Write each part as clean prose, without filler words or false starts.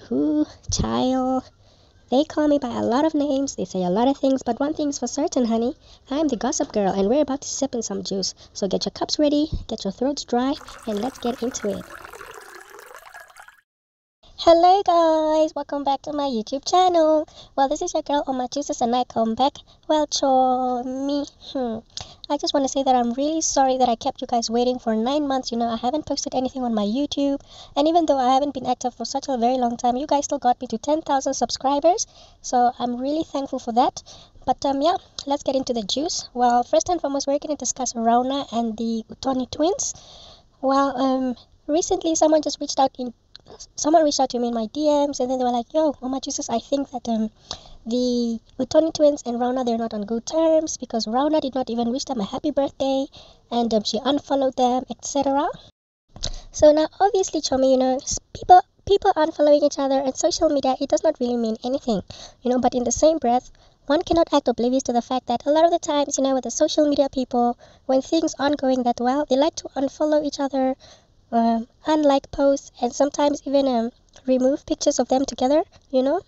Who? Child. They call me by a lot of names, they say a lot of things, but one thing's for certain, honey. I'm the gossip girl, and we're about to sip in some juice. So get your cups ready, get your throats dry, and let's get into it. Hello guys, welcome back to my YouTube channel. Well, this is your girl on my juices and I come back. Well, me. I just want to say that I'm really sorry that I kept you guys waiting for 9 months. I haven't posted anything on my YouTube, and even though I haven't been active for such a very long time, you guys still got me to 10,000 subscribers. So I'm really thankful for that. But yeah, let's get into the juice. Well, first and foremost, we're going to discuss Rauna and the Utoni twins. Well, recently someone reached out to me in my DMs, and then they were like, yo, oh my juices, I think that the Utoni twins and Rauna, they're not on good terms because Rauna did not even wish them a happy birthday, and she unfollowed them, etc. So now obviously, Chomi, people unfollowing each other on social media, it does not really mean anything, but in the same breath, one cannot act oblivious to the fact that a lot of the times, with the social media people, when things aren't going that well, they like to unfollow each other, unlike posts, and sometimes even remove pictures of them together,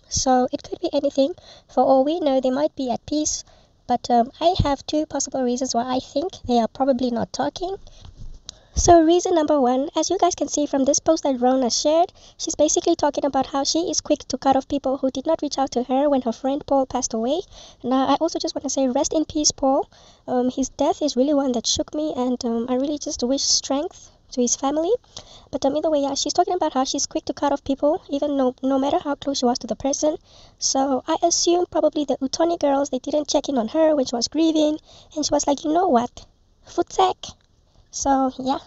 so it could be anything. For all we know, they might be at peace, but I have two possible reasons why I think they are probably not talking. So reason number one, as you guys can see from this post that Rauna shared, she's basically talking about how she is quick to cut off people who did not reach out to her when her friend Paul passed away. Now, I also just want to say rest in peace, Paul. His death is really one that shook me, and I really just wish strength to his family. But either way, yeah, she's talking about how she's quick to cut off people, even no matter how close she was to the person. So I assume probably the Utoni girls, they didn't check in on her when she was grieving, and she was like, you know what, footsack. So yeah.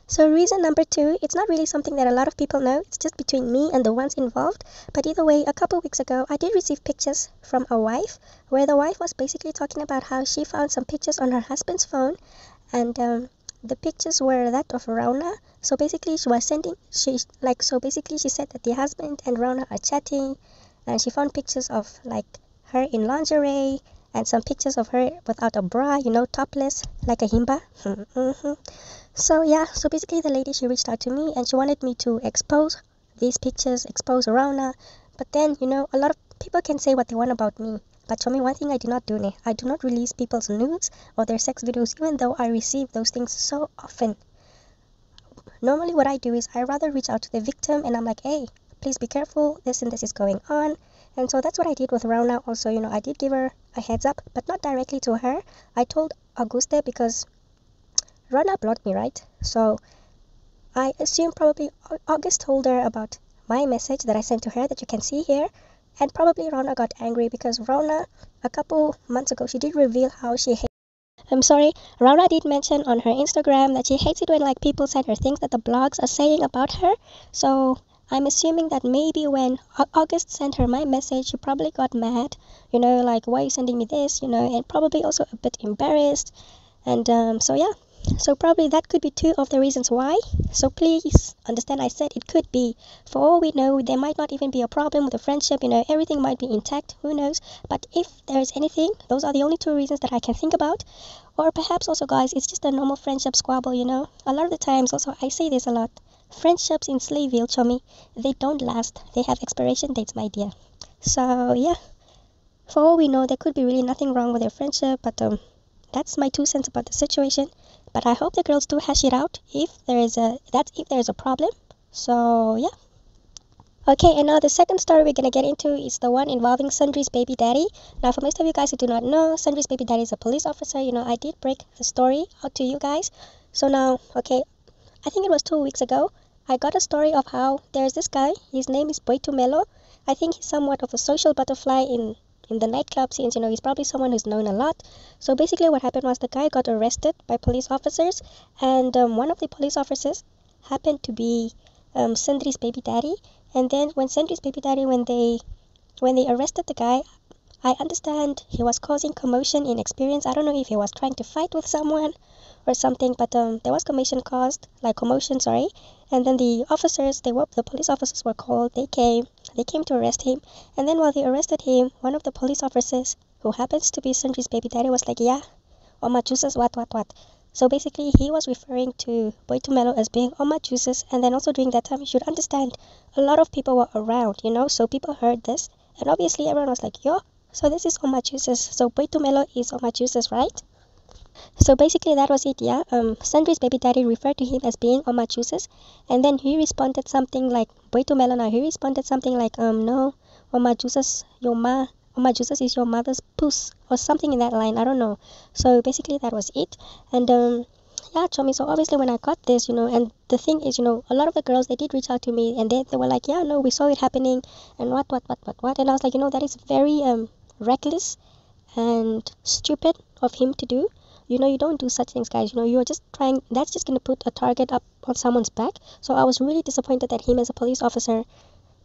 So reason number two, it's not really something that a lot of people know, it's just between me and the ones involved. But either way, a couple weeks ago, I did receive pictures from a wife, where the wife was basically talking about how she found some pictures on her husband's phone, and the pictures were that of Rauna. So basically she said that the husband and Rauna are chatting, and she found pictures of like her in lingerie and some pictures of her without a bra, topless like a himba. So yeah, so basically the lady, she reached out to me and she wanted me to expose these pictures, expose Rauna. But then, a lot of people can say what they want about me. But show me one thing I do not do, I do not release people's nudes or their sex videos, even though I receive those things so often. Normally what I do is I rather reach out to the victim and I'm like, hey, please be careful, this and this is going on. And so that's what I did with Rauna also. I did give her a heads up, but not directly to her. I told Auguste because Rauna blocked me, right? So I assume probably August told her about my message that I sent to her that you can see here. And probably Rauna got angry because Rauna, a couple months ago, she did reveal how she hates. Rauna did mention on her Instagram that she hates it when people send her things that the blogs are saying about her. So I'm assuming that maybe when August sent her my message, she probably got mad, like, why are you sending me this, and probably also a bit embarrassed. And so yeah. So probably that could be two of the reasons why. So please understand, I said it could be. For all we know, there might not even be a problem with the friendship, everything might be intact, who knows. But if there is anything, those are the only two reasons that I can think about. Or perhaps also, guys, it's just a normal friendship squabble, A lot of the times, also, I say this a lot, friendships in Slayville, Chomi, they don't last. They have expiration dates, my dear. So yeah, for all we know, there could be really nothing wrong with their friendship, but that's my 2 cents about the situation. But I hope the girls do hash it out if there is a problem. So yeah. Okay, and now the second story we're gonna get into is the one involving Sundri's baby daddy. Now, for most of you guys who do not know, Sundri's baby daddy is a police officer. I did break the story out to you guys. So now, okay, I think it was 2 weeks ago, I got a story of how there's this guy. His name is Boitumelo. I think he's somewhat of a social butterfly in the nightclub scenes. He's probably someone who's known a lot. So basically what happened was the guy got arrested by police officers, and one of the police officers happened to be Sundri's baby daddy. And then when Sundri's baby daddy, when they arrested the guy, I understand he was causing commotion in experience. I don't know if he was trying to fight with someone or something, but there was commotion, sorry. And then the police officers were called. They came to arrest him. And then while they arrested him, one of the police officers, who happens to be Sundri's baby daddy, was like, yeah, oh my juices, what. So basically, he was referring to Boy Tumelo as being Oma Juices, and then also during that time, you should understand, a lot of people were around, so people heard this, and obviously everyone was like, yo, so this is Oma Juices, so Boy Tumelo is Oma Juices, right? So basically, that was it, yeah. Sandri's baby daddy referred to him as being Oma Juices, and then he responded something like, Boy Tumelo now, he responded something like, no, Oma Juices, Oma Juices is your mother's puss, or something in that line, I don't know. So basically, that was it, and yeah, Chomi. So obviously, when I got this, and the thing is, a lot of the girls they did reach out to me, and they were like, yeah, no, we saw it happening, and what, and I was like, that is very reckless and stupid of him to do. You don't do such things, guys. You're just trying. That's just gonna put a target up on someone's back. So I was really disappointed that him as a police officer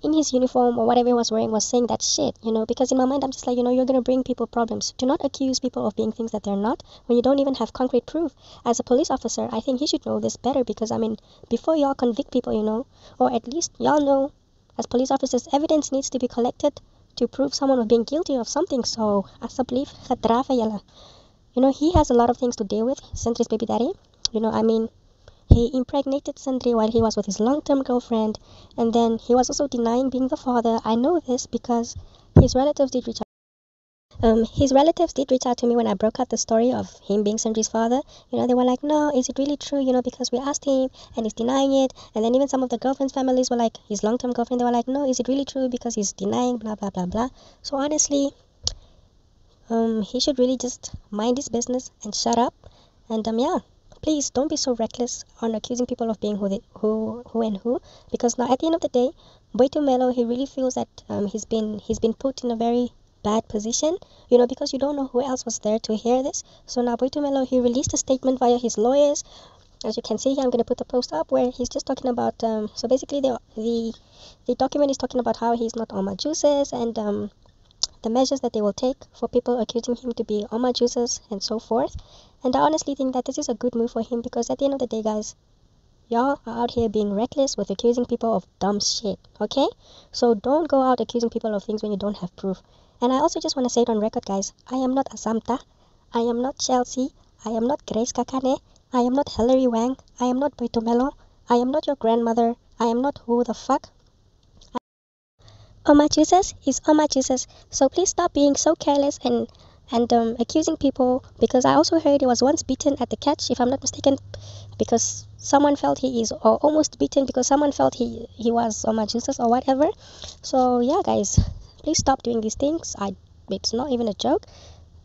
in his uniform or whatever he was wearing was saying that shit, because in my mind I'm just like, you're gonna bring people problems. Do not accuse people of being things that they're not when you don't even have concrete proof. As a police officer, I think he should know this better because I mean, before y'all convict people, or at least y'all know, as police officers, evidence needs to be collected to prove someone of being guilty of something. So asseblief, gedraf julle. He has a lot of things to deal with, Sentry's baby daddy. I mean, he impregnated Sentry while he was with his long-term girlfriend, and then he was also denying being the father. I know this because his relatives did reach out. His relatives did reach out to me when I broke out the story of him being Sentry's father. They were like, no, is it really true? Because we asked him and he's denying it. And then even some of the girlfriend's families were like, his long-term girlfriend, they were like, no, is it really true? Because he's denying, blah, blah, blah, blah. So honestly, he should really just mind his business and shut up. And yeah, please don't be so reckless on accusing people of being who, because now at the end of the day, Boito Melo, he really feels that he's been put in a very bad position, because you don't know who else was there to hear this. So now Boito Melo, he released a statement via his lawyers. As you can see here, I'm going to put the post up where he's just talking about so basically the document is talking about how he's not Oma Juices, and the measures that they will take for people accusing him to be Oma Juices and so forth. And I honestly think that this is a good move for him because at the end of the day, guys, y'all are out here being reckless with accusing people of dumb shit, okay? So don't go out accusing people of things when you don't have proof. And I also just want to say it on record, guys, I am not Asamta, I am not Chelsea, I am not Grace Kakane, I am not Hilary Wang, I am not Boitomelo, I am not your grandmother, I am not who the fuck. Oma Jesus is Oma Jesus. So please stop being so careless and accusing people, because I also heard he was once beaten at the catch, if I'm not mistaken, because someone felt he is, or almost beaten because someone felt he was Oma Jesus or whatever. So yeah, guys, please stop doing these things. It's not even a joke.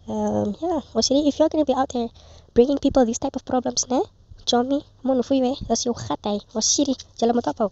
Yeah, Osiri, if you're gonna be out there bringing people these type of problems, ne? Jomi, monufuiwe, as you hatai, Osiri, jala mo tapaw.